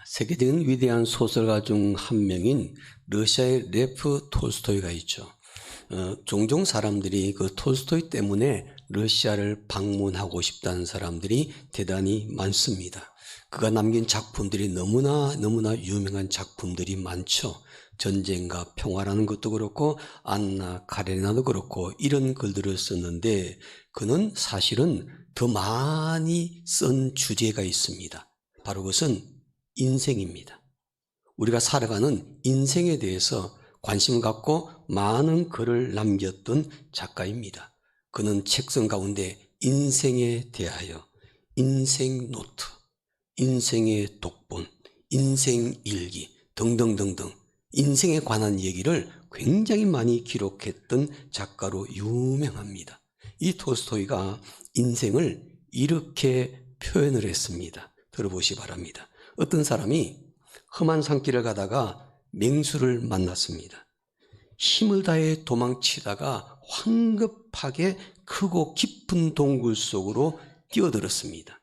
세계적인 위대한 소설가 중 한 명인 러시아의 레프 톨스토이가 있죠. 종종 사람들이 그 톨스토이 때문에 러시아를 방문하고 싶다는 사람들이 대단히 많습니다. 그가 남긴 작품들이 너무나 유명한 작품들이 많죠. 전쟁과 평화라는 것도 그렇고 안나 카레나도 그렇고 이런 글들을 썼는데 그는 사실은 더 많이 쓴 주제가 있습니다. 바로 그것은 인생입니다. 우리가 살아가는 인생에 대해서 관심을 갖고 많은 글을 남겼던 작가입니다. 그는 책성 가운데 인생에 대하여 인생 노트, 인생의 독본, 인생 일기 등등등등 인생에 관한 얘기를 굉장히 많이 기록했던 작가로 유명합니다. 이 톨스토이가 인생을 이렇게 표현을 했습니다. 들어보시기 바랍니다. 어떤 사람이 험한 산길을 가다가 맹수를 만났습니다. 힘을 다해 도망치다가 황급하게 크고 깊은 동굴 속으로 뛰어들었습니다.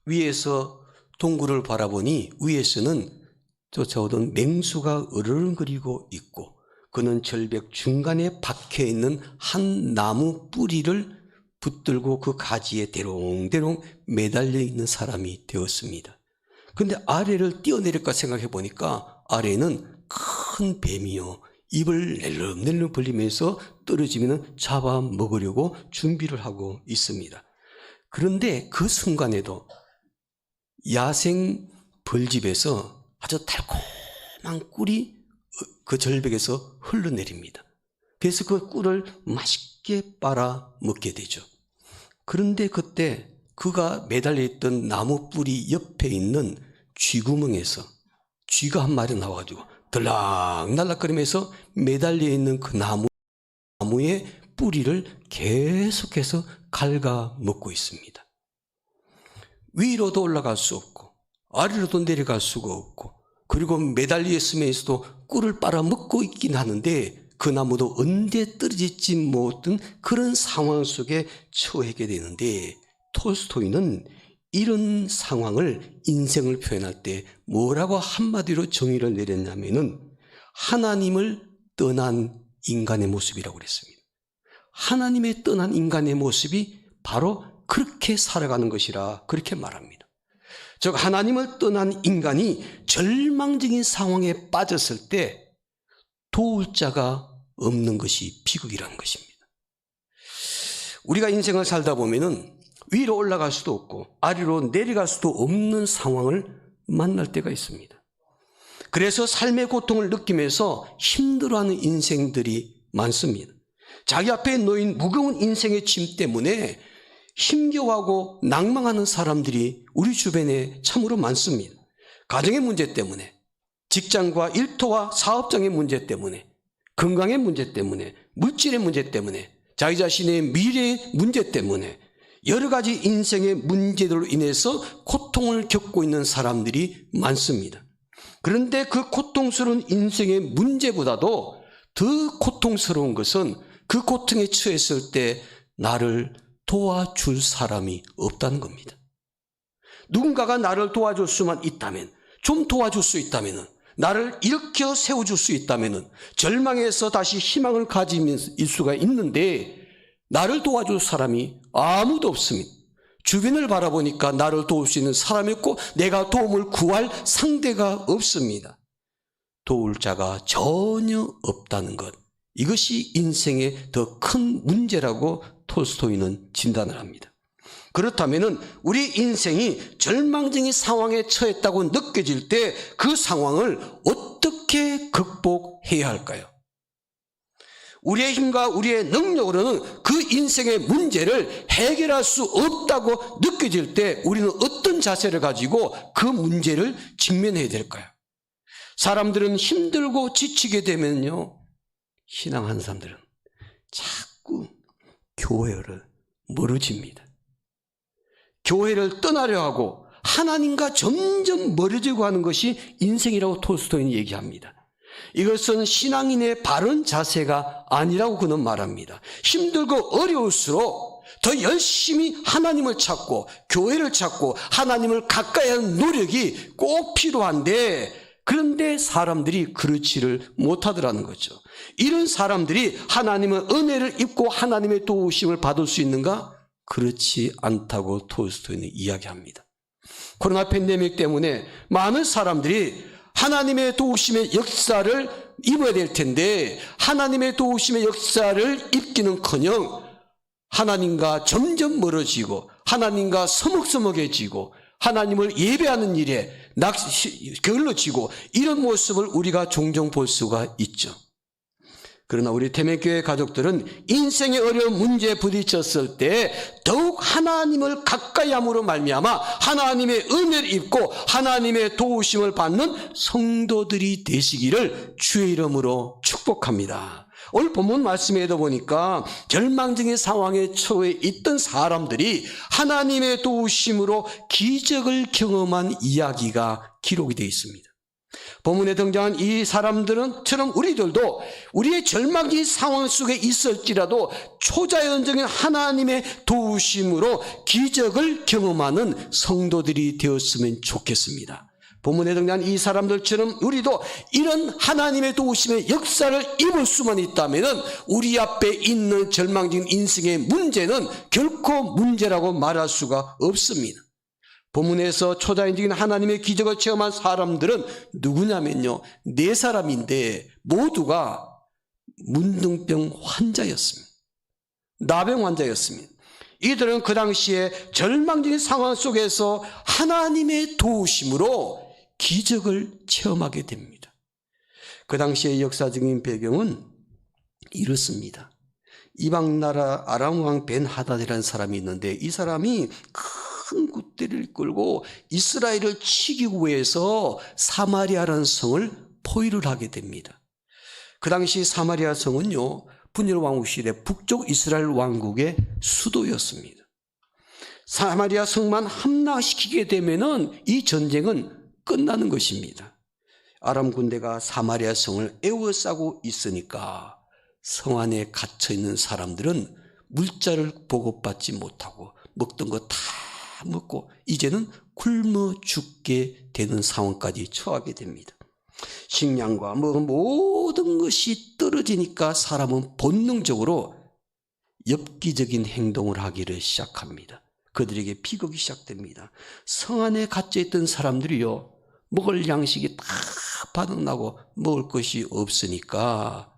위에서 동굴을 바라보니 위에서는 쫓아오던 맹수가 으르렁거리고 있고 그는 절벽 중간에 박혀있는 한 나무 뿌리를 붙들고 그 가지에 대롱대롱 매달려 있는 사람이 되었습니다. 그런데 아래를 뛰어내릴까 생각해 보니까 아래는 큰 뱀이요. 입을 낼름낼름 벌리면서 떨어지면 잡아먹으려고 준비를 하고 있습니다. 그런데 그 순간에도 야생 벌집에서 아주 달콤한 꿀이 그 절벽에서 흘러내립니다. 그래서 그 꿀을 맛있게 빨아 먹게 되죠. 그런데 그때 그가 매달려 있던 나무 뿌리 옆에 있는 쥐구멍에서 쥐가 한 마리 나와가지고 들락날락거리면서 매달려 있는 그 나무의 뿌리를 계속해서 갉아 먹고 있습니다. 위로도 올라갈 수 없고 아래로도 내려갈 수가 없고 그리고 매달려 있으면서도 꿀을 빨아먹고 있긴 하는데 그 나무도 언제 떨어질지 못한 그런 상황 속에 처하게 되는데 톨스토이는 이런 상황을 인생을 표현할 때 뭐라고 한마디로 정의를 내렸냐면은 하나님을 떠난 인간의 모습이라고 그랬습니다. 하나님의 떠난 인간의 모습이 바로 그렇게 살아가는 것이라 그렇게 말합니다. 즉 하나님을 떠난 인간이 절망적인 상황에 빠졌을 때 도울 자가 없는 것이 비극이라는 것입니다. 우리가 인생을 살다 보면은 위로 올라갈 수도 없고 아래로 내려갈 수도 없는 상황을 만날 때가 있습니다. 그래서 삶의 고통을 느끼면서 힘들어하는 인생들이 많습니다. 자기 앞에 놓인 무거운 인생의 짐 때문에 힘겨워하고 낭망하는 사람들이 우리 주변에 참으로 많습니다. 가정의 문제 때문에, 직장과 일터와 사업장의 문제 때문에, 건강의 문제 때문에, 물질의 문제 때문에, 자기 자신의 미래의 문제 때문에 여러 가지 인생의 문제들로 인해서 고통을 겪고 있는 사람들이 많습니다. 그런데 그 고통스러운 인생의 문제보다도 더 고통스러운 것은 그 고통에 처했을 때 나를 도와줄 사람이 없다는 겁니다. 누군가가 나를 도와줄 수만 있다면, 좀 도와줄 수 있다면, 나를 일으켜 세워줄 수 있다면 절망에서 다시 희망을 가질 수가 있는데 나를 도와줄 사람이 아무도 없습니다. 주변을 바라보니까 나를 도울 수 있는 사람이 없고 내가 도움을 구할 상대가 없습니다. 도울 자가 전혀 없다는 것, 이것이 인생의 더 큰 문제라고 톨스토이는 진단을 합니다. 그렇다면 우리 인생이 절망적인 상황에 처했다고 느껴질 때 그 상황을 어떻게 극복해야 할까요? 우리의 힘과 우리의 능력으로는 그 인생의 문제를 해결할 수 없다고 느껴질 때 우리는 어떤 자세를 가지고 그 문제를 직면해야 될까요? 사람들은 힘들고 지치게 되면요, 신앙하는 사람들은 자꾸 교회를 멀어집니다. 교회를 떠나려 하고 하나님과 점점 멀어지고 하는 것이 인생이라고 톨스토이는 얘기합니다. 이것은 신앙인의 바른 자세가 아니라고 그는 말합니다. 힘들고 어려울수록 더 열심히 하나님을 찾고 교회를 찾고 하나님을 가까이 하는 노력이 꼭 필요한데, 그런데 사람들이 그렇지를 못하더라는 거죠. 이런 사람들이 하나님의 은혜를 입고 하나님의 도우심을 받을 수 있는가? 그렇지 않다고 톨스토이는 이야기합니다. 코로나 팬데믹 때문에 많은 사람들이 하나님의 도우심의 역사를 입어야 될 텐데, 하나님의 도우심의 역사를 입기는커녕 하나님과 점점 멀어지고 하나님과 서먹서먹해지고 하나님을 예배하는 일에 게을러지고, 이런 모습을 우리가 종종 볼 수가 있죠. 그러나 우리 태백교회 가족들은 인생의 어려운 문제에 부딪혔을 때 더욱 하나님을 가까이 함으로 말미암아 하나님의 은혜를 입고 하나님의 도우심을 받는 성도들이 되시기를 주의 이름으로 축복합니다. 오늘 본문 말씀에도 보니까 절망적인 상황에 처해 있던 사람들이 하나님의 도우심으로 기적을 경험한 이야기가 기록이 되어 있습니다. 본문에 등장한 이 사람들은처럼 우리들도 우리의 절망적인 상황 속에 있을지라도 초자연적인 하나님의 도우심으로 기적을 경험하는 성도들이 되었으면 좋겠습니다. 본문에 등장한 이 사람들처럼 우리도 이런 하나님의 도우심의 역사를 입을 수만 있다면 우리 앞에 있는 절망적인 인생의 문제는 결코 문제라고 말할 수가 없습니다. 본문에서 초자연적인 하나님의 기적을 체험한 사람들은 누구냐면요, 4사람인데 모두가 문둥병 환자였습니다. 나병 환자였습니다. 이들은 그 당시에 절망적인 상황 속에서 하나님의 도우심으로 기적을 체험하게 됩니다. 그 당시의 역사적인 배경은 이렇습니다. 이방나라 아람 왕 벤하닷이라는 사람이 있는데, 이 사람이 큰 굿대를 끌고 이스라엘을 치기 위해서 사마리아라는 성을 포위를 하게 됩니다. 그 당시 사마리아 성은요, 분열 왕국 시대 북쪽 이스라엘 왕국의 수도였습니다. 사마리아 성만 함락시키게 되면은 이 전쟁은 끝나는 것입니다. 아람 군대가 사마리아 성을 에워싸고 있으니까 성 안에 갇혀 있는 사람들은 물자를 보급받지 못하고 먹던 거 다 먹고 이제는 굶어 죽게 되는 상황까지 처하게 됩니다. 식량과 모든 것이 떨어지니까 사람은 본능적으로 엽기적인 행동을 하기를 시작합니다. 그들에게 비극이 시작됩니다. 성 안에 갇혀있던 사람들이요, 먹을 양식이 다 바닥나고 먹을 것이 없으니까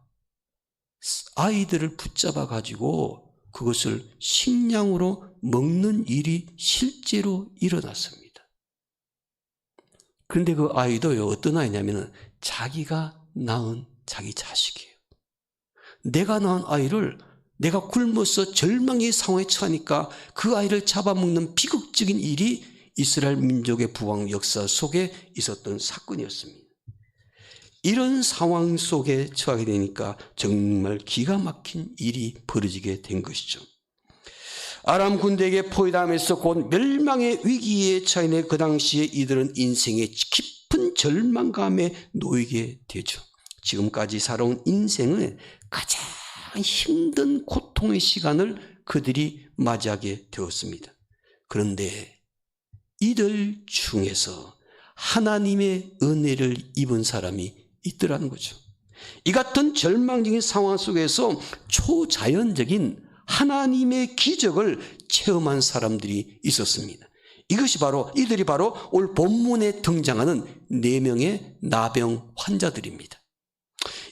아이들을 붙잡아 가지고 그것을 식량으로 먹는 일이 실제로 일어났습니다. 그런데 그 아이도요, 어떤 아이냐면 자기가 낳은 자기 자식이에요. 내가 낳은 아이를 내가 굶어서 절망의 상황에 처하니까 그 아이를 잡아먹는 비극적인 일이 이스라엘 민족의 부흥 역사 속에 있었던 사건이었습니다. 이런 상황 속에 처하게 되니까 정말 기가 막힌 일이 벌어지게 된 것이죠. 아람 군대에게 포위당하면서 곧 멸망의 위기에 처해 그 당시에 이들은 인생의 깊은 절망감에 놓이게 되죠. 지금까지 살아온 인생의 가장 힘든 고통의 시간을 그들이 맞이하게 되었습니다. 그런데 이들 중에서 하나님의 은혜를 입은 사람이 있더라는 거죠. 이 같은 절망적인 상황 속에서 초자연적인 하나님의 기적을 체험한 사람들이 있었습니다. 이것이 바로 이들이 바로 오늘 본문에 등장하는 4명의 나병 환자들입니다.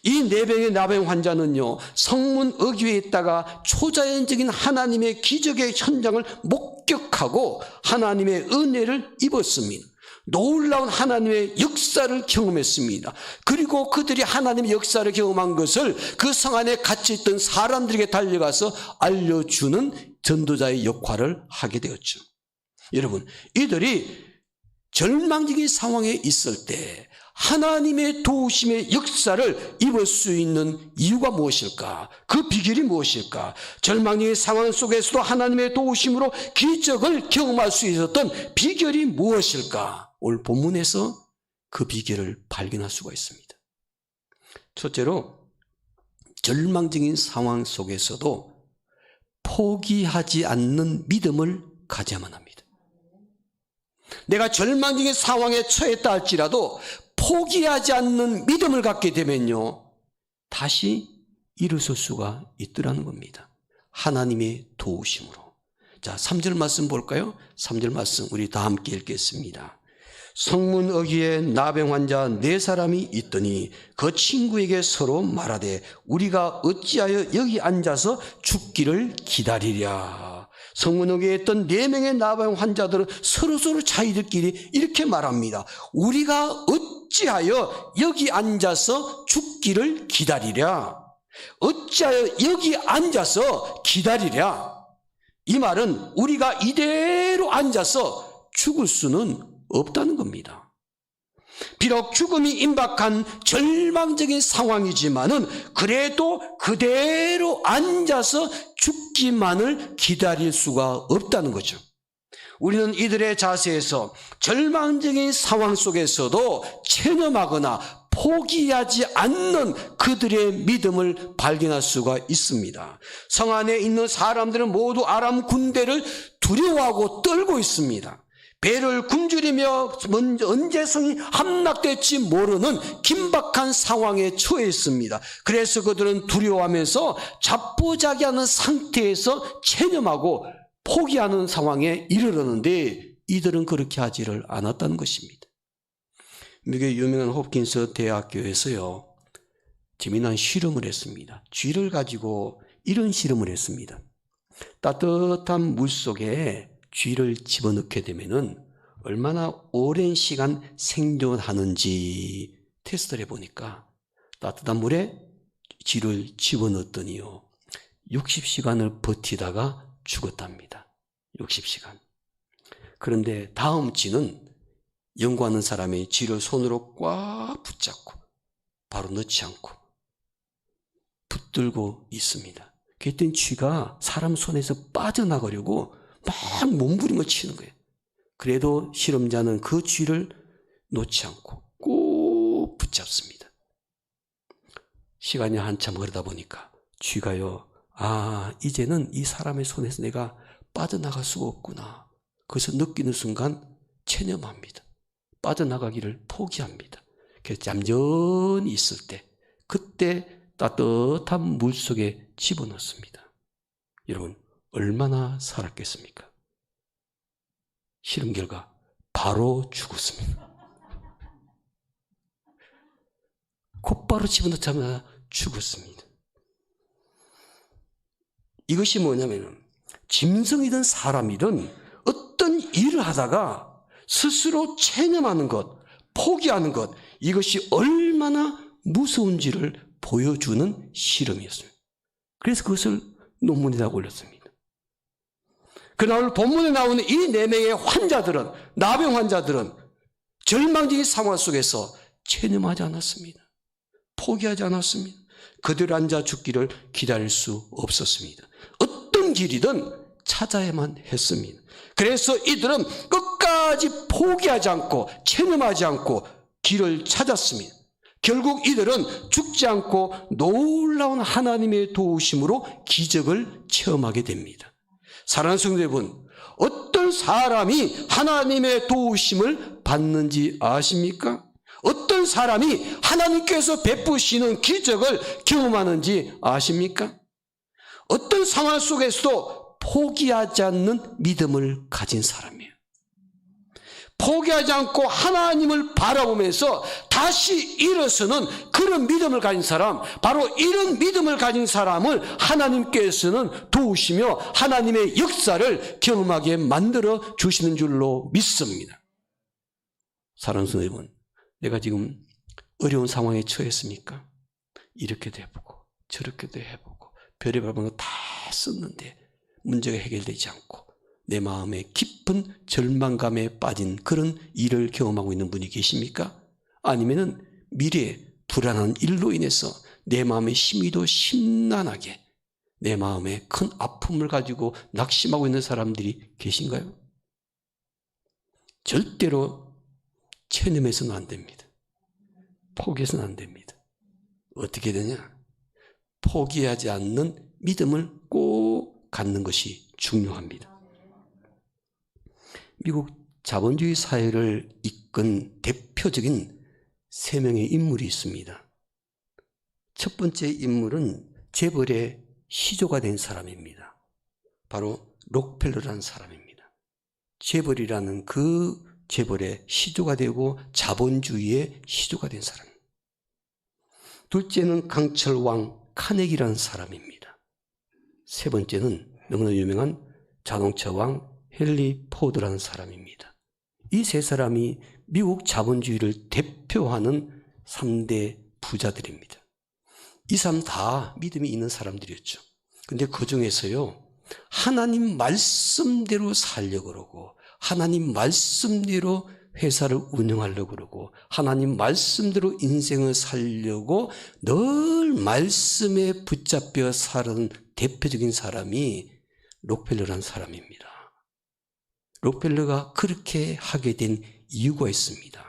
이 4명의 나병 환자는요, 성문 어귀에 있다가 초자연적인 하나님의 기적의 현장을 목격하고 하나님의 은혜를 입었습니다. 놀라운 하나님의 역사를 경험했습니다. 그리고 그들이 하나님의 역사를 경험한 것을 그 성 안에 갇혀 있던 사람들에게 달려가서 알려주는 전도자의 역할을 하게 되었죠. 여러분, 이들이 절망적인 상황에 있을 때 하나님의 도우심의 역사를 입을 수 있는 이유가 무엇일까? 그 비결이 무엇일까? 절망의 상황 속에서도 하나님의 도우심으로 기적을 경험할 수 있었던 비결이 무엇일까? 오늘 본문에서 그 비결을 발견할 수가 있습니다. 첫째로 절망적인 상황 속에서도 포기하지 않는 믿음을 가져야만 합니다. 내가 절망적인 상황에 처했다 할지라도 포기하지 않는 믿음을 갖게 되면요, 다시 일어설 수가 있더라는 겁니다. 하나님의 도우심으로. 자, 3절 말씀 볼까요? 3절 말씀 우리 다 함께 읽겠습니다. 성문 어귀에 나병 환자 4사람이 있더니 그 친구에게 서로 말하되 우리가 어찌하여 여기 앉아서 죽기를 기다리랴. 성문 어귀에 있던 4명의 나병 환자들은 서로서로 자기들끼리 이렇게 말합니다. 우리가 어찌하여 여기 앉아서 죽기를 기다리랴. 어찌하여 여기 앉아서 기다리랴. 이 말은 우리가 이대로 앉아서 죽을 수는 없다는 겁니다. 비록 죽음이 임박한 절망적인 상황이지만은 그래도 그대로 앉아서 죽기만을 기다릴 수가 없다는 거죠. 우리는 이들의 자세에서 절망적인 상황 속에서도 체념하거나 포기하지 않는 그들의 믿음을 발견할 수가 있습니다. 성 안에 있는 사람들은 모두 아람 군대를 두려워하고 떨고 있습니다. 배를 굶주리며 언제 성이 함락될지 모르는 긴박한 상황에 처해 있습니다. 그래서 그들은 두려워하면서 자포자기하는 상태에서 체념하고 포기하는 상황에 이르렀는데 이들은 그렇게 하지를 않았다는 것입니다. 미국의 유명한 홉킨스 대학교에서요, 재미난 실험을 했습니다. 쥐를 가지고 이런 실험을 했습니다. 따뜻한 물 속에 쥐를 집어넣게 되면은 얼마나 오랜 시간 생존하는지 테스트를 해보니까 따뜻한 물에 쥐를 집어넣었더니요, 60시간을 버티다가 죽었답니다. 60시간. 그런데 다음 쥐는 연구하는 사람이 쥐를 손으로 꽉 붙잡고 바로 넣지 않고 붙들고 있습니다. 그랬더니 쥐가 사람 손에서 빠져나가려고 막 몸부림을 치는 거예요. 그래도 실험자는 그 쥐를 놓지 않고 꼭 붙잡습니다. 시간이 한참 흐르다 보니까 쥐가요, 이제는 이 사람의 손에서 내가 빠져나갈 수가 없구나. 그것을 느끼는 순간 체념합니다. 빠져나가기를 포기합니다. 그래서 얌전히 있을 때, 그때 따뜻한 물 속에 집어넣습니다. 여러분, 얼마나 살았겠습니까? 실험 결과 바로 죽었습니다. 곧바로 집어넣자마자 죽었습니다. 이것이 뭐냐면 짐승이든 사람이든 어떤 일을 하다가 스스로 체념하는 것, 포기하는 것, 이것이 얼마나 무서운지를 보여주는 실험이었습니다. 그래서 그것을 논문에다 올렸습니다. 그러나 오늘 본문에 나오는 이 4명의 환자들은, 나병 환자들은 절망적인 상황 속에서 체념하지 않았습니다. 포기하지 않았습니다. 그대로 앉아 죽기를 기다릴 수 없었습니다. 어떤 길이든 찾아야만 했습니다. 그래서 이들은 끝까지 포기하지 않고 체념하지 않고 길을 찾았습니다. 결국 이들은 죽지 않고 놀라운 하나님의 도우심으로 기적을 체험하게 됩니다. 사랑하는 성도 여러분, 어떤 사람이 하나님의 도우심을 받는지 아십니까? 어떤 사람이 하나님께서 베푸시는 기적을 경험하는지 아십니까? 어떤 상황 속에서도 포기하지 않는 믿음을 가진 사람이에요. 포기하지 않고 하나님을 바라보면서 다시 일어서는 그런 믿음을 가진 사람, 바로 이런 믿음을 가진 사람을 하나님께서는 도우시며 하나님의 역사를 경험하게 만들어 주시는 줄로 믿습니다. 사랑하는 성도 여러분, 내가 지금 어려운 상황에 처했습니까? 이렇게도 해보고 저렇게도 해보고 별의별 방법 다 썼는데 문제가 해결되지 않고 내 마음에 깊은 절망감에 빠진 그런 일을 경험하고 있는 분이 계십니까? 아니면은 미래에 불안한 일로 인해서 내 마음의 심히도 심란하게 내 마음에 큰 아픔을 가지고 낙심하고 있는 사람들이 계신가요? 절대로 체념해서는 안 됩니다. 포기해서는 안 됩니다. 어떻게 되냐? 포기하지 않는 믿음을 꼭 갖는 것이 중요합니다. 미국 자본주의 사회를 이끈 대표적인 3명의 인물이 있습니다. 첫 번째 인물은 재벌의 시조가 된 사람입니다. 바로 록펠러라는 사람입니다. 재벌이라는 그 재벌의 시조가 되고 자본주의의 시조가 된 사람. 둘째는 강철왕 카네기라는 사람입니다. 세 번째는 너무나 유명한 자동차왕 헨리 포드라는 사람입니다. 이 세 사람이 미국 자본주의를 대표하는 3대 부자들입니다. 이 사람 다 믿음이 있는 사람들이었죠. 근데 그 중에서요, 하나님 말씀대로 살려고 그러고, 하나님 말씀대로 회사를 운영하려고 그러고, 하나님 말씀대로 인생을 살려고 늘 말씀에 붙잡혀 사는 대표적인 사람이 록펠러라는 사람입니다. 록펠러가 그렇게 하게 된 이유가 있습니다.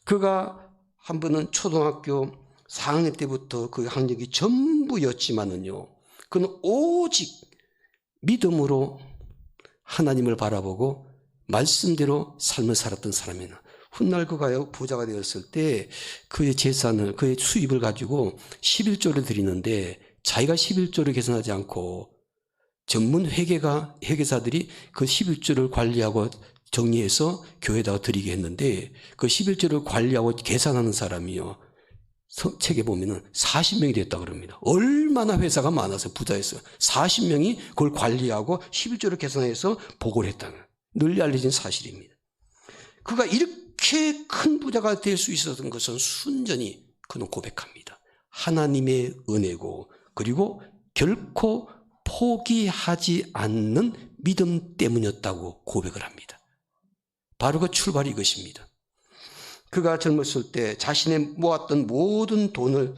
그가 한 번은 초등학교 4학년 때부터 그 학력이 전부였지만은요, 그는 오직 믿음으로 하나님을 바라보고 말씀대로 삶을 살았던 사람이나, 훗날 그가 부자가 되었을 때 그의 재산을, 그의 수입을 가지고 11조를 드리는데 자기가 11조를 계산하지 않고 전문 회계사들이 그 11조를 관리하고 정리해서 교회에다가 드리게 했는데, 그 11조를 관리하고 계산하는 사람이요, 책에 보면은 40명이 됐다 그럽니다. 얼마나 회사가 많아서 부자였어요. 40명이 그걸 관리하고 11조를 계산해서 보고를 했다는, 널리 알려진 사실입니다. 그가 이렇게 큰 부자가 될 수 있었던 것은 순전히 그는 고백합니다. 하나님의 은혜고, 그리고 결코 포기하지 않는 믿음 때문이었다고 고백을 합니다. 바로 그 출발이 이것입니다. 그가 젊었을 때 자신의 모았던 모든 돈을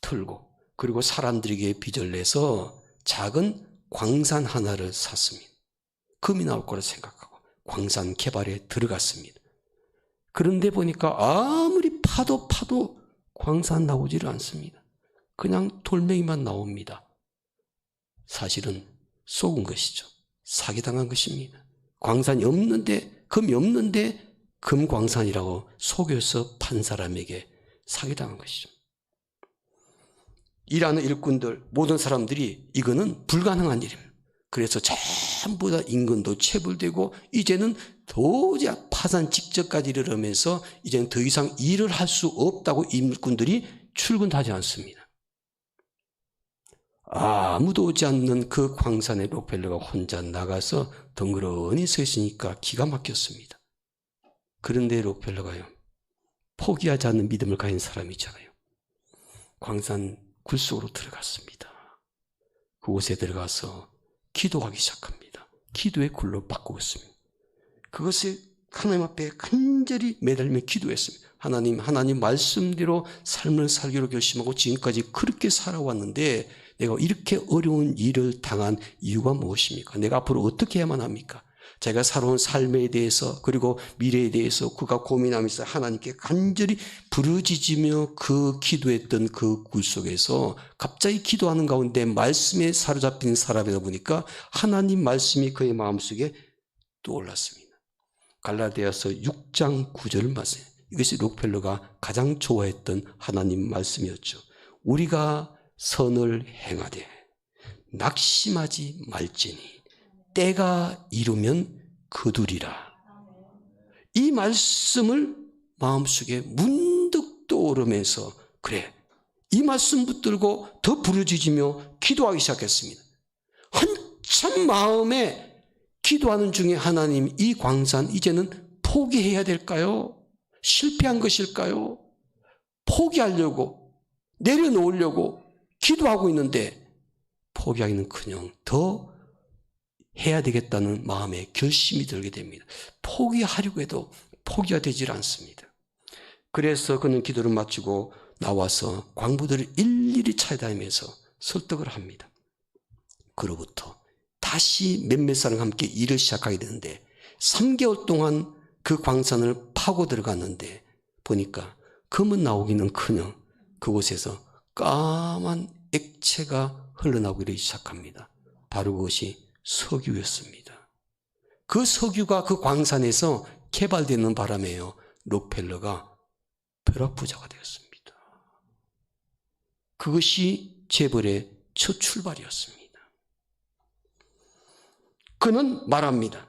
털고, 그리고 사람들에게 빚을 내서 작은 광산 하나를 샀습니다. 금이 나올 거라 생각하고 광산 개발에 들어갔습니다. 그런데 보니까 아무리 파도 광산 나오지를 않습니다. 그냥 돌멩이만 나옵니다. 사실은 속은 것이죠. 사기당한 것입니다. 광산이 없는데, 금이 없는데 금광산이라고 속여서 판 사람에게 사기당한 것이죠. 일하는 일꾼들, 모든 사람들이 이거는 불가능한 일입니다. 그래서 전부 다 임금도 체불되고, 이제는 도저히 파산 직전까지 이르면서 이제는 더 이상 일을 할 수 없다고 일꾼들이 출근하지 않습니다. 아무도 오지 않는 그 광산에 록펠러가 혼자 나가서 덩그러니 서 있으니까 기가 막혔습니다. 그런데 록펠러가요, 포기하지 않는 믿음을 가진 사람이잖아요. 광산 굴 속으로 들어갔습니다. 그곳에 들어가서 기도하기 시작합니다. 기도의 굴로 바꾸고 있습니다. 그것에 하나님 앞에 간절히 매달리며 기도했습니다. 하나님 말씀대로 삶을 살기로 결심하고 지금까지 그렇게 살아왔는데 내가 이렇게 어려운 일을 당한 이유가 무엇입니까? 내가 앞으로 어떻게 해야만 합니까? 제가 살아온 삶에 대해서, 그리고 미래에 대해서 그가 고민하면서 하나님께 간절히 부르짖으며 그 기도했던 그 굴 속에서 갑자기 기도하는 가운데 말씀에 사로잡힌 사람이다 보니까 하나님 말씀이 그의 마음속에 떠올랐습니다. 갈라디아서 6장 9절 말씀, 이것이 록펠러가 가장 좋아했던 하나님 말씀이었죠. 우리가 선을 행하되 낙심하지 말지니 때가 이르면 거두리라. 이 말씀을 마음속에 문득 떠오르면서, 그래, 이 말씀 붙들고 더 부르짖으며 기도하기 시작했습니다. 한참 마음에 기도하는 중에 하나님, 이 광산 이제는 포기해야 될까요? 실패한 것일까요? 포기하려고, 내려놓으려고 기도하고 있는데 포기하기는커녕 더 해야 되겠다는 마음에 결심이 들게 됩니다. 포기하려고 해도 포기가 되질 않습니다. 그래서 그는 기도를 마치고 나와서 광부들을 일일이 찾아다니면서 설득을 합니다. 그로부터 다시 몇몇 사람과 함께 일을 시작하게 되는데 3개월 동안 그 광산을 파고 들어갔는데 보니까 금은 나오기는커녕 그곳에서 까만 액체가 흘러나오기 시작합니다. 바로 그것이 석유였습니다. 그 석유가 그 광산에서 개발되는 바람에요, 록펠러가 벼락부자가 되었습니다. 그것이 재벌의 첫 출발이었습니다. 그는 말합니다.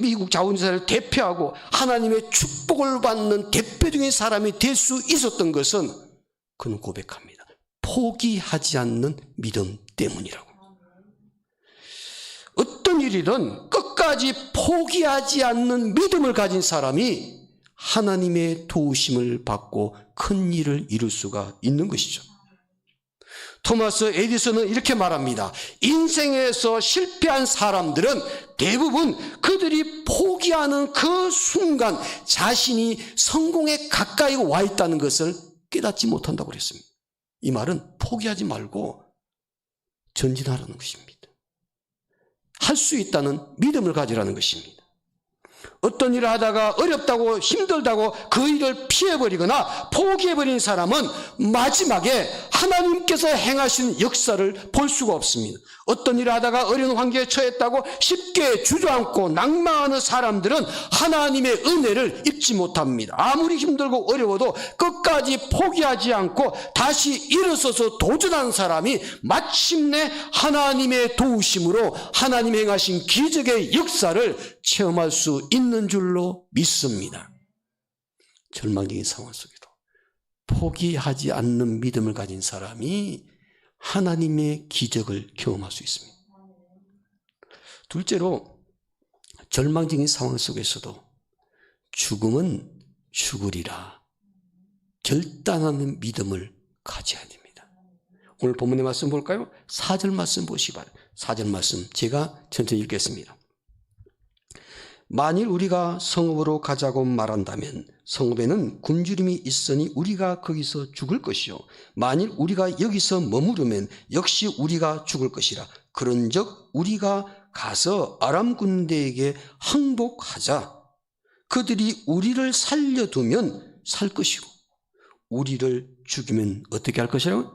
미국 자본주의사를 대표하고 하나님의 축복을 받는 대표적인 사람이 될 수 있었던 것은, 그는 고백합니다, 포기하지 않는 믿음 때문이라고. 어떤 일이든 끝까지 포기하지 않는 믿음을 가진 사람이 하나님의 도우심을 받고 큰 일을 이룰 수가 있는 것이죠. 토마스 에디슨은 이렇게 말합니다. 인생에서 실패한 사람들은 대부분 그들이 포기하는 그 순간 자신이 성공에 가까이 와 있다는 것을 깨닫지 못한다고 그랬습니다. 이 말은 포기하지 말고 전진하라는 것입니다. 할 수 있다는 믿음을 가지라는 것입니다. 어떤 일을 하다가 어렵다고 힘들다고 그 일을 피해버리거나 포기해버린 사람은 마지막에 하나님께서 행하신 역사를 볼 수가 없습니다. 어떤 일을 하다가 어려운 환경에 처했다고 쉽게 주저앉고 낭망하는 사람들은 하나님의 은혜를 입지 못합니다. 아무리 힘들고 어려워도 끝까지 포기하지 않고 다시 일어서서 도전하는 사람이 마침내 하나님의 도우심으로 하나님이 행하신 기적의 역사를 체험할 수 있는 줄로 믿습니다. 절망적인 상황 속에도 포기하지 않는 믿음을 가진 사람이 하나님의 기적을 경험할 수 있습니다. 둘째로, 절망적인 상황 속에서도 죽음은 죽으리라 결단하는 믿음을 가져야 됩니다. 오늘 본문의 말씀 볼까요? 4절 말씀 보시기 바랍니다. 4절 말씀 제가 천천히 읽겠습니다. 만일 우리가 성읍으로 가자고 말한다면 성읍에는 굶주림이 있으니 우리가 거기서 죽을 것이요, 만일 우리가 여기서 머무르면 역시 우리가 죽을 것이라. 그런즉 우리가 가서 아람 군대에게 항복하자. 그들이 우리를 살려두면 살 것이고 우리를 죽이면 어떻게 할 것이라고?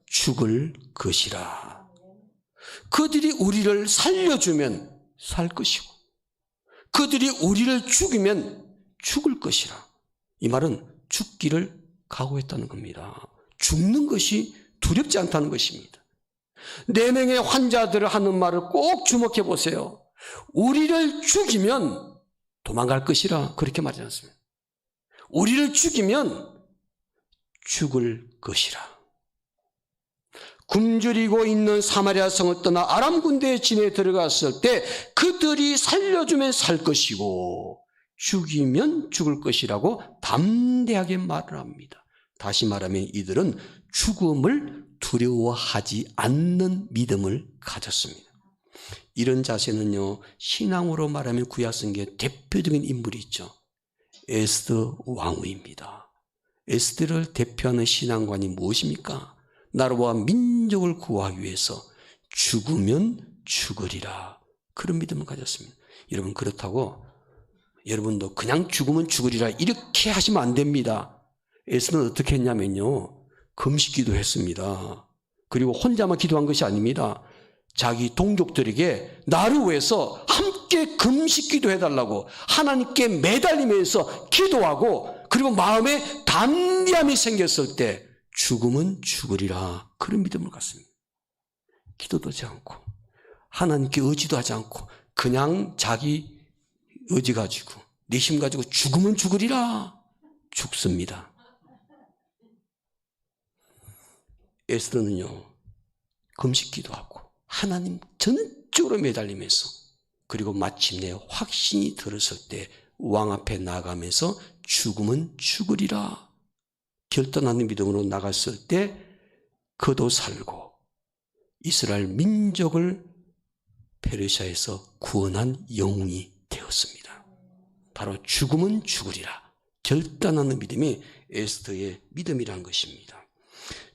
죽을 것이라. 그들이 우리를 살려주면 살 것이고 그들이 우리를 죽이면 죽을 것이라. 이 말은 죽기를 각오했다는 겁니다. 죽는 것이 두렵지 않다는 것입니다. 4명의 환자들을 하는 말을 꼭 주목해 보세요. 우리를 죽이면 도망갈 것이라 그렇게 말하지 않습니다. 우리를 죽이면 죽을 것이라. 굶주리고 있는 사마리아 성을 떠나 아람 군대의 진에 들어갔을 때 그들이 살려주면 살 것이고 죽이면 죽을 것이라고 담대하게 말을 합니다. 다시 말하면 이들은 죽음을 두려워하지 않는 믿음을 가졌습니다. 이런 자세는요, 신앙으로 말하면 구약성경의 대표적인 인물이 있죠. 에스더 왕후입니다. 에스더를 대표하는 신앙관이 무엇입니까? 나라와 민족을 구하기 위해서 죽으면 죽으리라, 그런 믿음을 가졌습니다. 여러분, 그렇다고 여러분도 그냥 죽으면 죽으리라 이렇게 하시면 안 됩니다. 에스더는 어떻게 했냐면요, 금식기도 했습니다. 그리고 혼자만 기도한 것이 아닙니다. 자기 동족들에게 나를 위해서 함께 금식기도 해달라고 하나님께 매달리면서 기도하고, 그리고 마음에 담대함이 생겼을 때 죽음은 죽으리라, 그런 믿음을 갖습니다. 기도도 하지 않고 하나님께 의지도 하지 않고 그냥 자기 의지 가지고 내심 가지고 죽으면 죽으리라, 죽습니다. 에스더는요, 금식기도 하고 하나님 전적으로 매달리면서, 그리고 마침내 확신이 들었을 때 왕 앞에 나가면서 죽으면 죽으리라 결단하는 믿음으로 나갔을 때 그도 살고 이스라엘 민족을 페르시아에서 구원한 영웅이 되었습니다. 바로 죽으면 죽으리라 결단하는 믿음이 에스더의 믿음이라는 것입니다.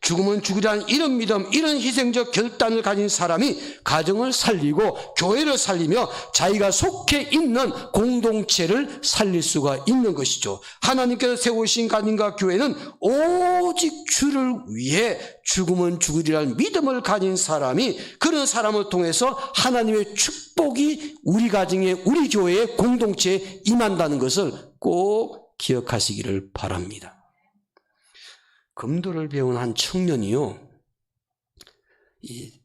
죽으면 죽으라는 이런 믿음, 이런 희생적 결단을 가진 사람이 가정을 살리고 교회를 살리며 자기가 속해 있는 공동체를 살릴 수가 있는 것이죠. 하나님께서 세우신 가정과 교회는 오직 주를 위해 죽으면 죽으리라는 믿음을 가진 사람이, 그런 사람을 통해서 하나님의 축복이 우리 가정에, 우리 교회의 공동체에 임한다는 것을 꼭 기억하시기를 바랍니다. 검도를 배운 한 청년이요, 이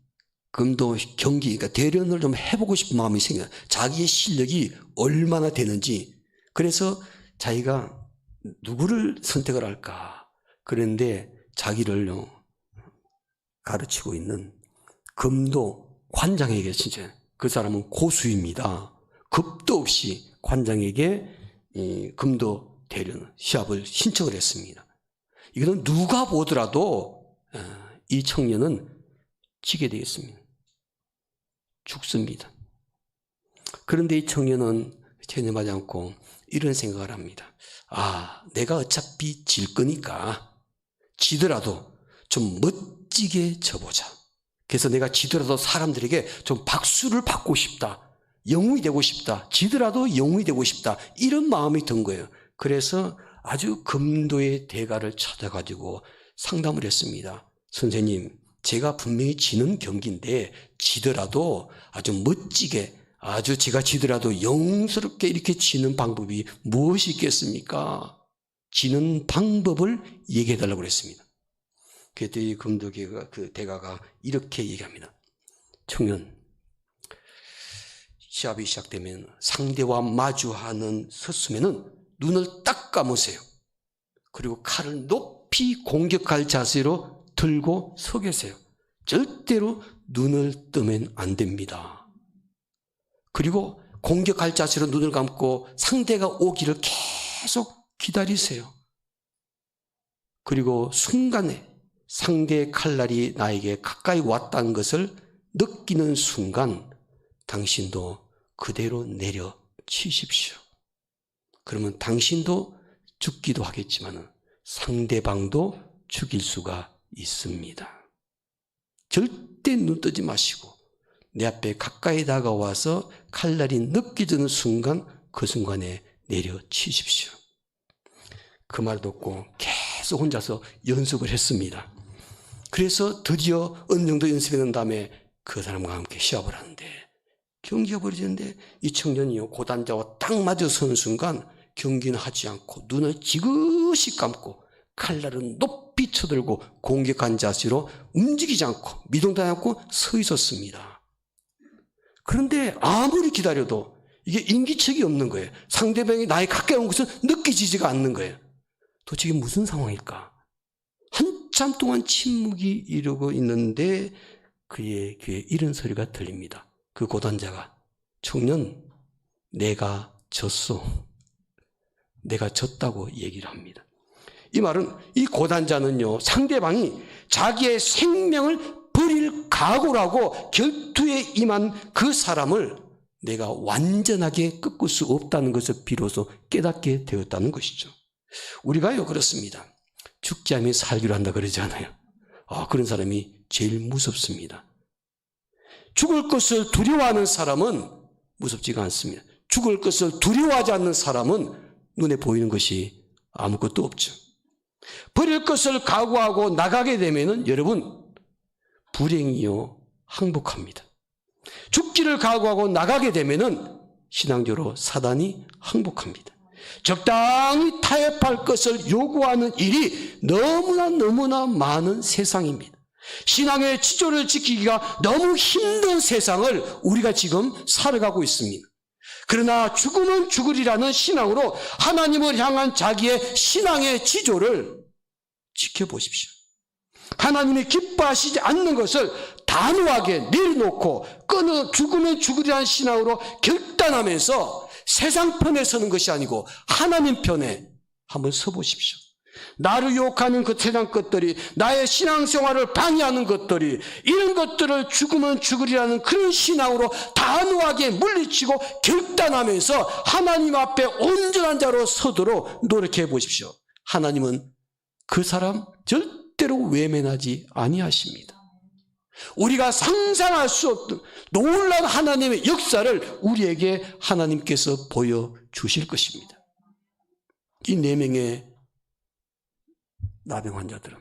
검도 경기, 그러니까 대련을 좀 해보고 싶은 마음이 생겨요. 자기의 실력이 얼마나 되는지. 그래서 자기가 누구를 선택을 할까. 그런데 자기를 가르치고 있는 검도 관장에게, 진짜 그 사람은 고수입니다. 겁도 없이 관장에게 이 검도 대련 시합을 신청을 했습니다. 이거는 누가 보더라도 이 청년은 지게 되겠습니다. 죽습니다. 그런데 이 청년은 체념하지 않고 이런 생각을 합니다. 아, 내가 어차피 질 거니까 지더라도 좀 멋지게 져보자. 그래서 내가 지더라도 사람들에게 좀 박수를 받고 싶다. 영웅이 되고 싶다. 지더라도 영웅이 되고 싶다. 이런 마음이 든 거예요. 그래서 아주 검도의 대가를 찾아가지고 상담을 했습니다. 선생님, 제가 분명히 지는 경기인데 지더라도 아주 멋지게, 아주 제가 지더라도 영웅스럽게 이렇게 지는 방법이 무엇이 있겠습니까? 지는 방법을 얘기해달라고 그랬습니다. 그랬더니 검도계가, 그 대가가 이렇게 얘기합니다. 청년, 시합이 시작되면 상대와 마주하는 섰으면은 눈을 딱 감으세요. 그리고 칼을 높이 공격할 자세로 들고 서 계세요. 절대로 눈을 뜨면 안 됩니다. 그리고 공격할 자세로 눈을 감고 상대가 오기를 계속 기다리세요. 그리고 순간에 상대의 칼날이 나에게 가까이 왔다는 것을 느끼는 순간 당신도 그대로 내려치십시오. 그러면 당신도 죽기도 하겠지만 상대방도 죽일 수가 있습니다. 절대 눈 뜨지 마시고 내 앞에 가까이 다가와서 칼날이 느껴지는 순간 그 순간에 내려치십시오. 그 말 듣고 계속 혼자서 연습을 했습니다. 그래서 드디어 어느 정도 연습한 다음에 그 사람과 함께 시합을 하는데 경기가 벌어지는데 이 청년이요, 고단자와 딱 맞아 서는 순간 경기는 하지 않고 눈을 지그시 감고 칼날은 높이 쳐들고 공격한 자세로 움직이지 않고 미동도 않고 서 있었습니다. 그런데 아무리 기다려도 이게 인기척이 없는 거예요. 상대방이 나에 가까이 온 것은 느껴지지가 않는 거예요. 도대체 이게 무슨 상황일까? 한참 동안 침묵이 이루고 있는데 그의 귀에 이런 소리가 들립니다. 그 고단자가, 청년, 내가 졌어. 내가 졌다고 얘기를 합니다. 이 말은 이 고단자는요, 상대방이 자기의 생명을 버릴 각오라고 결투에 임한 그 사람을 내가 완전하게 꺾을 수 없다는 것을 비로소 깨닫게 되었다는 것이죠. 우리가요, 그렇습니다. 죽지 않으면 살기로 한다 그러지 않아요. 그런 사람이 제일 무섭습니다. 죽을 것을 두려워하는 사람은 무섭지가 않습니다. 죽을 것을 두려워하지 않는 사람은 눈에 보이는 것이 아무것도 없죠. 버릴 것을 각오하고 나가게 되면은 여러분, 불행이요, 항복합니다. 죽기를 각오하고 나가게 되면은 신앙적으로 사단이 항복합니다. 적당히 타협할 것을 요구하는 일이 너무나 많은 세상입니다. 신앙의 지조를 지키기가 너무 힘든 세상을 우리가 지금 살아가고 있습니다. 그러나 죽으면 죽으리라는 신앙으로 하나님을 향한 자기의 신앙의 지조를 지켜보십시오. 하나님이 기뻐하시지 않는 것을 단호하게 내려놓고 죽으면 죽으리라는 신앙으로 결단하면서 세상 편에 서는 것이 아니고 하나님 편에 한번 서보십시오. 나를 유혹하는 그 세상 것들이, 나의 신앙생활을 방해하는 것들이, 이런 것들을 죽으면 죽으리라는 그런 신앙으로 단호하게 물리치고 결단하면서 하나님 앞에 온전한 자로 서도록 노력해 보십시오. 하나님은 그 사람 절대 절대로 외면하지 아니하십니다. 우리가 상상할 수 없는 놀라운 하나님의 역사를 우리에게 하나님께서 보여주실 것입니다. 이 4명의 나병 환자들은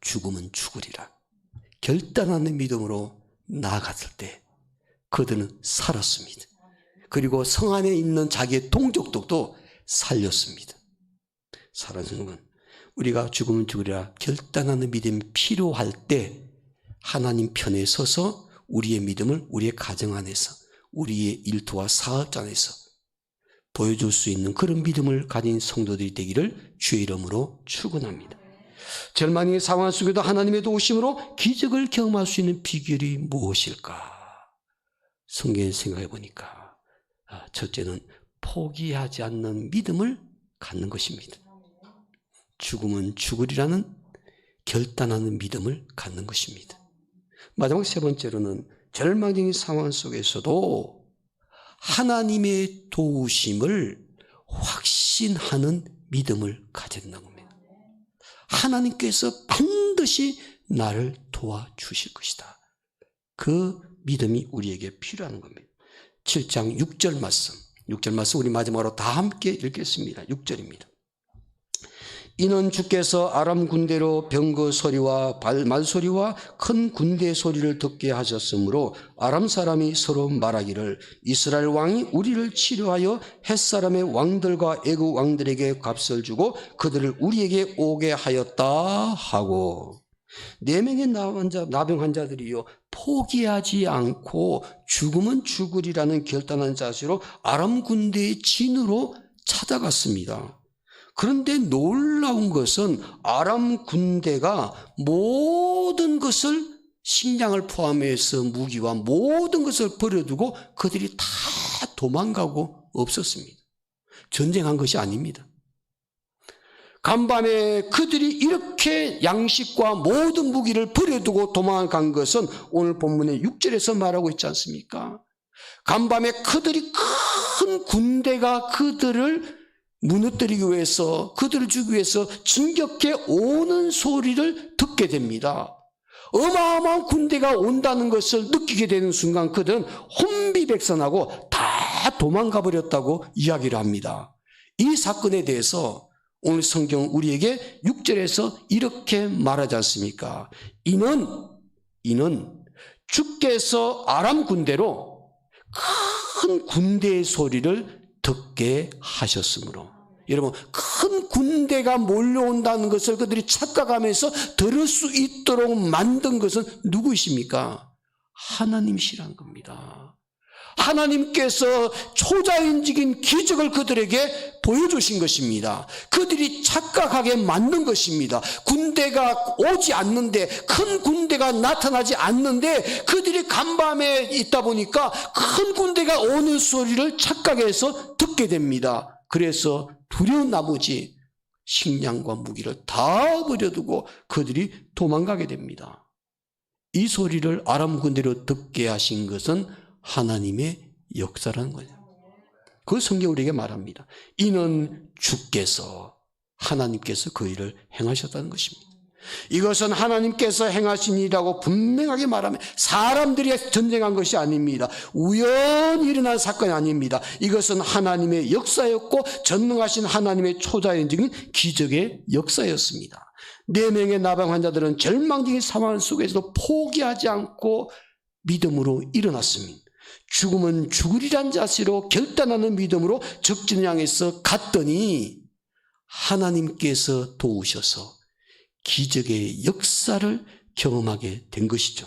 죽으면 죽으리라 결단하는 믿음으로 나아갔을 때 그들은 살았습니다. 그리고 성 안에 있는 자기의 동족들도 살렸습니다. 사랑하는 건 우리가 죽으면 죽으리라 결단하는 믿음이 필요할 때 하나님 편에 서서 우리의 믿음을 우리의 가정 안에서 우리의 일터와 사업 안에서 보여줄 수 있는 그런 믿음을 가진 성도들이 되기를 주의 이름으로 축원합니다. 절망의 상황 속에도 하나님의 도우심으로 기적을 경험할 수 있는 비결이 무엇일까? 성경에 생각해 보니까 첫째는 포기하지 않는 믿음을 갖는 것입니다. 죽으면 죽으리라는 결단하는 믿음을 갖는 것입니다. 마지막 3번째로는 절망적인 상황 속에서도 하나님의 도우심을 확신하는 믿음을 가져야 된다는 겁니다. 하나님께서 반드시 나를 도와주실 것이다. 그 믿음이 우리에게 필요한 겁니다. 7장 6절 말씀 우리 마지막으로 다 함께 읽겠습니다. 6절입니다. 이는 주께서 아람 군대로 병거 소리와 말소리와 큰 군대 소리를 듣게 하셨으므로 아람 사람이 서로 말하기를 이스라엘 왕이 우리를 치료하여 햇사람의 왕들과 애국 왕들에게 값을 주고 그들을 우리에게 오게 하였다 하고 4명의 나병 환자들이요 포기하지 않고 죽으면 죽으리라는 결단한 자세로 아람 군대의 진으로 찾아갔습니다. 그런데 놀라운 것은 아람 군대가 모든 것을 식량을 포함해서 무기와 모든 것을 버려두고 그들이 다 도망가고 없었습니다. 전쟁한 것이 아닙니다. 간밤에 그들이 이렇게 양식과 모든 무기를 버려두고 도망간 것은 오늘 본문의 6절에서 말하고 있지 않습니까? 간밤에 그들이 큰 군대가 그들을 무너뜨리기 위해서 그들을 죽이기 위해서 진격해 오는 소리를 듣게 됩니다. 어마어마한 군대가 온다는 것을 느끼게 되는 순간 그들은 혼비백산하고 다 도망가 버렸다고 이야기를 합니다. 이 사건에 대해서 오늘 성경 우리에게 6절에서 이렇게 말하지 않습니까? 이는 주께서 아람 군대로 큰 군대의 소리를 듣게 하셨으므로. 여러분 큰 군대가 몰려온다는 것을 그들이 착각하면서 들을 수 있도록 만든 것은 누구이십니까? 하나님이시라는 겁니다. 하나님께서 초자연적인 기적을 그들에게 보여주신 것입니다. 그들이 착각하게 만든 것입니다. 군대가 오지 않는데 큰 군대가 나타나지 않는데 그들이 간밤에 있다 보니까 큰 군대가 오는 소리를 착각해서 듣게 됩니다. 그래서 두려운 나머지 식량과 무기를 다 버려두고 그들이 도망가게 됩니다. 이 소리를 아람 군대로 듣게 하신 것은 하나님의 역사라는 거죠. 그 성경 우리에게 말합니다. 이는 주께서 하나님께서 그 일을 행하셨다는 것입니다. 이것은 하나님께서 행하신 일이라고 분명하게 말하면 사람들이 전쟁한 것이 아닙니다. 우연히 일어난 사건이 아닙니다. 이것은 하나님의 역사였고 전능하신 하나님의 초자연적인 기적의 역사였습니다. 4명의 나병 환자들은 절망적인 상황 속에서도 포기하지 않고 믿음으로 일어났습니다. 죽으면 죽으리란 자세로 결단하는 믿음으로 적진을 향해서 갔더니 하나님께서 도우셔서 기적의 역사를 경험하게 된 것이죠.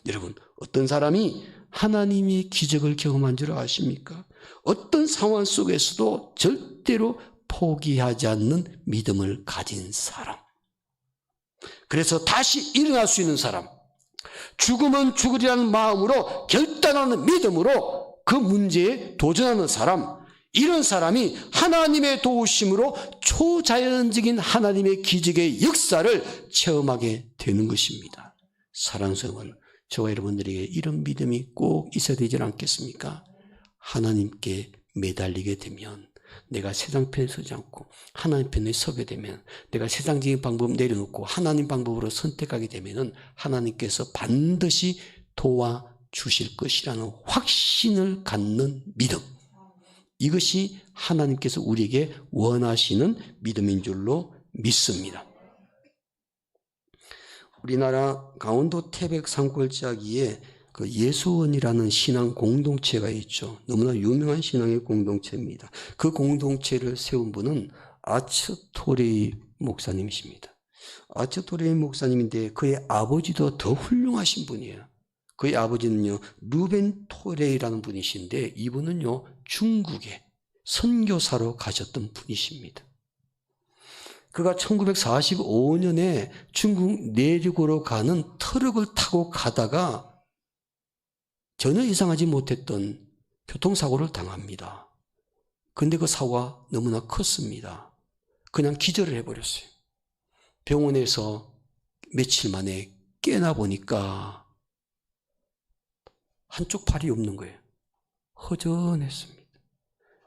여러분 어떤 사람이 하나님의 기적을 경험한 줄 아십니까? 어떤 상황 속에서도 절대로 포기하지 않는 믿음을 가진 사람, 그래서 다시 일어날 수 있는 사람, 죽으면 죽으리라는 마음으로 결단하는 믿음으로 그 문제에 도전하는 사람, 이런 사람이 하나님의 도우심으로 초자연적인 하나님의 기적의 역사를 체험하게 되는 것입니다. 사랑하는 성도, 저와 여러분들에게 이런 믿음이 꼭 있어야 되지 않겠습니까? 하나님께 매달리게 되면 내가 세상 편에 서지 않고 하나님 편에 서게 되면, 내가 세상적인 방법 내려놓고 하나님 방법으로 선택하게 되면 하나님께서 반드시 도와주실 것이라는 확신을 갖는 믿음, 이것이 하나님께서 우리에게 원하시는 믿음인 줄로 믿습니다. 우리나라 강원도 태백 산골짜기에 그 예수원이라는 신앙 공동체가 있죠. 너무나 유명한 신앙의 공동체입니다. 그 공동체를 세운 분은 아츠토레이 목사님이십니다. 아츠토레이 목사님인데 그의 아버지도 더 훌륭하신 분이에요. 그의 아버지는요, 루벤 토레이라는 분이신데 이분은요, 중국에 선교사로 가셨던 분이십니다. 그가 1945년에 중국 내륙으로 가는 트럭을 타고 가다가 전혀 예상하지 못했던 교통사고를 당합니다. 그런데 그 사고가 너무나 컸습니다. 그냥 기절을 해버렸어요. 병원에서 며칠 만에 깨나 보니까 한쪽 팔이 없는 거예요. 허전했습니다.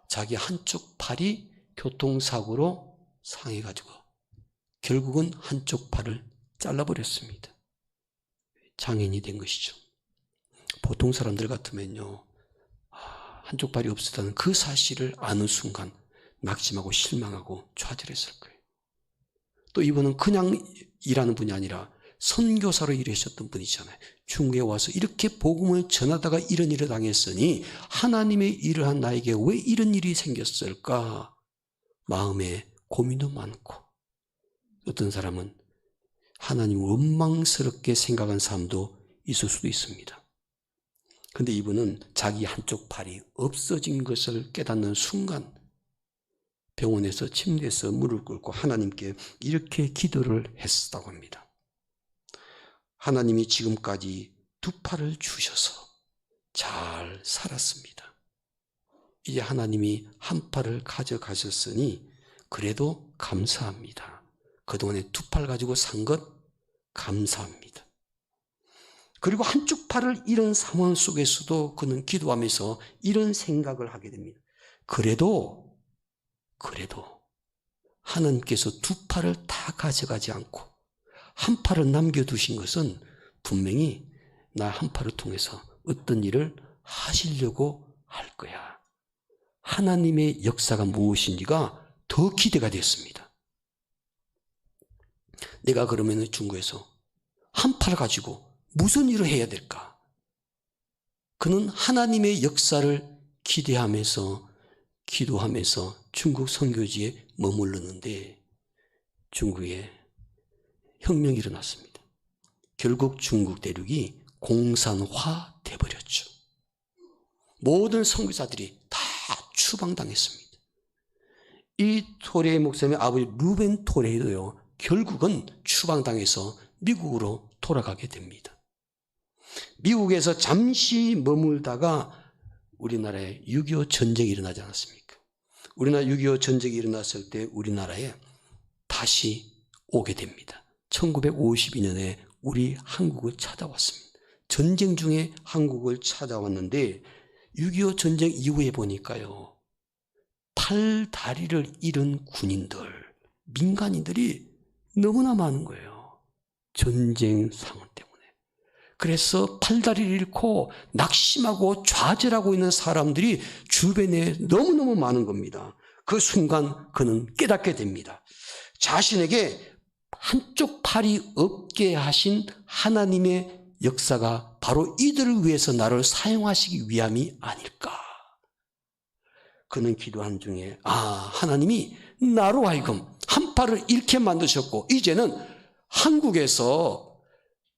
자기 한쪽 팔이 교통사고로 상해가지고 결국은 한쪽 팔을 잘라버렸습니다. 장애인이 된 것이죠. 보통 사람들 같으면요, 한쪽 팔이 없었다는 그 사실을 아는 순간 낙심하고 실망하고 좌절했을 거예요. 또 이분은 그냥 일하는 분이 아니라 선교사로 일하셨던 분이잖아요. 중국에 와서 이렇게 복음을 전하다가 이런 일을 당했으니 하나님의 일을 한 나에게 왜 이런 일이 생겼을까? 마음에 고민도 많고, 어떤 사람은 하나님을 원망스럽게 생각한 사람도 있을 수도 있습니다. 그런데 이분은 자기 한쪽 팔이 없어진 것을 깨닫는 순간 병원에서 침대에서 무릎 꿇고 하나님께 이렇게 기도를 했다고 합니다. 하나님이 지금까지 두 팔을 주셔서 잘 살았습니다. 이제 하나님이 한 팔을 가져가셨으니 그래도 감사합니다. 그동안에 두 팔 가지고 산 것 감사합니다. 그리고 한쪽 팔을 잃은 상황 속에서도 그는 기도하면서 이런 생각을 하게 됩니다. 그래도 하나님께서 두 팔을 다 가져가지 않고 한 팔을 남겨두신 것은 분명히 나 한 팔을 통해서 어떤 일을 하시려고 할 거야. 하나님의 역사가 무엇인지가 더 기대가 됐습니다. 내가 그러면 중국에서 한 팔을 가지고 무슨 일을 해야 될까? 그는 하나님의 역사를 기대하면서 기도하면서 중국 선교지에 머무르는데 중국에 혁명이 일어났습니다. 결국 중국 대륙이 공산화 돼버렸죠. 모든 선교사들이 다 추방당했습니다. 이 토레이 목사님의 아버지 루벤 토레이도요, 결국은 추방당해서 미국으로 돌아가게 됩니다. 미국에서 잠시 머물다가 우리나라에 6.25 전쟁이 일어나지 않았습니까? 우리나라 6.25 전쟁이 일어났을 때 우리나라에 다시 오게 됩니다. 1952년에 우리 한국을 찾아왔습니다. 전쟁 중에 한국을 찾아왔는데 6.25 전쟁 이후에 보니까요, 팔다리를 잃은 군인들, 민간인들이 너무나 많은 거예요. 전쟁 상황 때문에. 그래서 팔다리를 잃고 낙심하고 좌절하고 있는 사람들이 주변에 너무너무 많은 겁니다. 그 순간 그는 깨닫게 됩니다. 자신에게 한쪽 팔이 없게 하신 하나님의 역사가 바로 이들을 위해서 나를 사용하시기 위함이 아닐까. 그는 기도한 중에 하나님이 나로 하여금 한 팔을 잃게 만드셨고 이제는 한국에서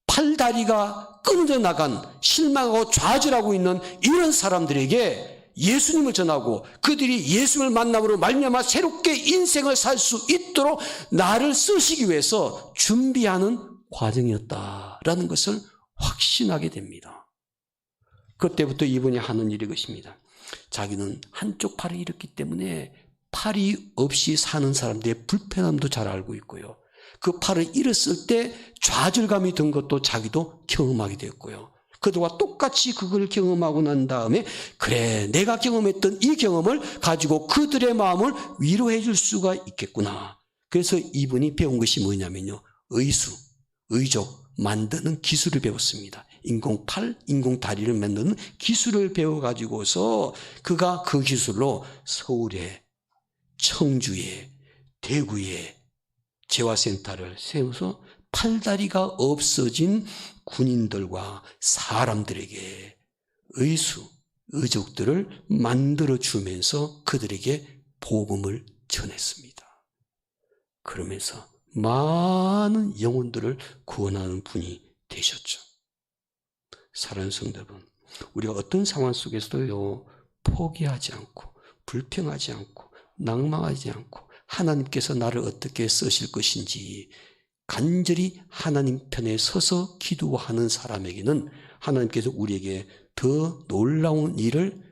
팔다리가 끊어져 나간 실망하고 좌절하고 있는 이런 사람들에게 예수님을 전하고 그들이 예수님을 만남으로 말미암아 새롭게 인생을 살 수 있도록 나를 쓰시기 위해서 준비하는 과정이었다라는 것을 확신하게 됩니다. 그때부터 이분이 하는 일이 것입니다. 자기는 한쪽 팔을 잃었기 때문에 팔이 없이 사는 사람들의 불편함도 잘 알고 있고요. 그 팔을 잃었을 때 좌절감이 든 것도 자기도 경험하게 되었고요. 그들과 똑같이 그걸 경험하고 난 다음에 그래 내가 경험했던 이 경험을 가지고 그들의 마음을 위로해 줄 수가 있겠구나. 그래서 이분이 배운 것이 뭐냐면요. 의수, 의족 만드는 기술을 배웠습니다. 인공팔, 인공다리를 만드는 기술을 배워가지고서 그가 그 기술로 서울에, 청주에, 대구에 재활센터를 세워서 팔다리가 없어진 군인들과 사람들에게 의수, 의족들을 만들어주면서 그들에게 복음을 전했습니다. 그러면서 많은 영혼들을 구원하는 분이 되셨죠. 사랑하는 성도 여러분, 우리가 어떤 상황 속에서도요, 포기하지 않고 불평하지 않고 낭망하지 않고 하나님께서 나를 어떻게 쓰실 것인지 간절히 하나님 편에 서서 기도하는 사람에게는 하나님께서 우리에게 더 놀라운 일을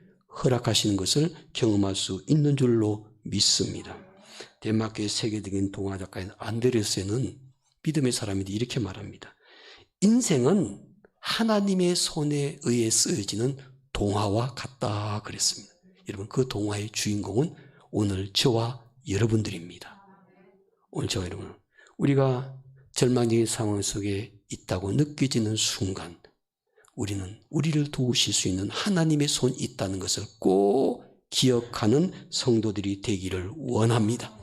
허락하시는 것을 경험할 수 있는 줄로 믿습니다. 덴마크의 세계적인 동화 작가인 안데르센은 믿음의 사람인데 이렇게 말합니다. 인생은 하나님의 손에 의해 쓰여지는 동화와 같다 그랬습니다. 여러분 그 동화의 주인공은 오늘 저와 여러분들입니다. 오늘 저와 여러분, 우리가 절망적인 상황 속에 있다고 느껴지는 순간 우리는 우리를 도우실 수 있는 하나님의 손이 있다는 것을 꼭 기억하는 성도들이 되기를 원합니다.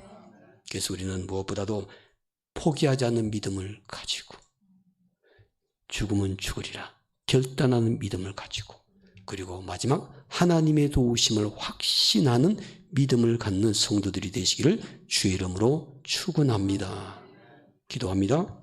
그래서 우리는 무엇보다도 포기하지 않는 믿음을 가지고 죽으면 죽으리라 결단하는 믿음을 가지고 그리고 마지막 하나님의 도우심을 확신하는 믿음을 갖는 성도들이 되시기를 주의 이름으로 축원합니다. 기도합니다.